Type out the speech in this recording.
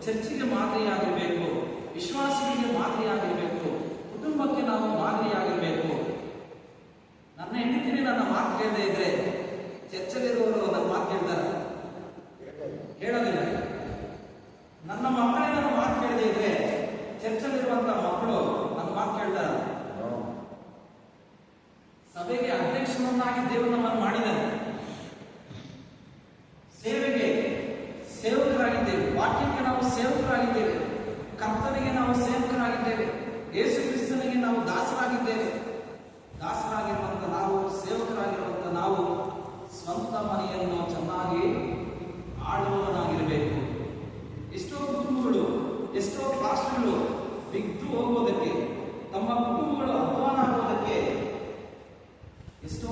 ಚರ್ಚಿಗೆ ಮಾದರಿಯಾಗಿರಬೇಕು, ವಿಶ್ವಾಸಿಗಳಿಗೆ ಮಾದರಿಯಾಗಿರಬೇಕು, ಕುಟುಂಬಕ್ಕೆ ನಾವು ಮಾದರಿಯಾಗಿರಬೇಕು. ನನ್ನ ಹೆಂಡತಿನೇ ನನ್ನ ಮಾತು ಕೇಳದೆ ಇದ್ರೆ ಚರ್ಚಲ್ಲಿರುವವರು ನನ್ನ ಮಾತು ಕೇಳ್ತಾರೆ, ಹೇಳೋದಿಲ್ಲ. ನನ್ನ ಮಕ್ಕಳೇ ನನ್ನ ಮಾತು ಕೇಳದೆ ಇದ್ರೆ ಚರ್ಚಲ್ಲಿರುವಂತಹ ಮಕ್ಕಳು ನನ್ನ ಮಾತು ಕೇಳ್ತಾರೆ. ಸಭೆಗೆ ಅಧ್ಯಕ್ಷನನ್ನಾಗಿ ದೇವರು ನಮ್ಮನ್ನು ಮಾಡಿದ್ದಾನೆ. ಸೇವೆಗೆ ಸೇವಕರಾಗಿದ್ದೇವೆ, ವಾಕ್ಯಕ್ಕೆ ನಾವು ಸೇವಕರಾಗಿದ್ದೇವೆ, ಕರ್ತನಿಗೆ ನಾವು ಸೇವಕರಾಗಿದ್ದೇವೆ, ಯೇಸು ಕ್ರಿಸ್ತನಿಗೆ ನಾವು ದಾಸರಾಗಿದ್ದೇವೆ. ದಾಸರಾಗಿರುವಂತ ನಾವು, ಸೇವಕರಾಗಿರುವಂತ ನಾವು ಸ್ವಂತ ಮನೆಯನ್ನು ಚೆನ್ನಾಗಿ ಆಳುವವನಾಗಿರಬೇಕು. ಎಷ್ಟೋ ಕುಟುಂಬಗಳು, ಎಷ್ಟೋ ರಾಷ್ಟ್ರಗಳು ಬಿದ್ದು ಹೋಗುವುದಕ್ಕೆ, ತಮ್ಮ ಕುಟುಂಬಗಳು ಅಧ್ವಾನ ಆಗುವುದಕ್ಕೆ ಎಷ್ಟೋ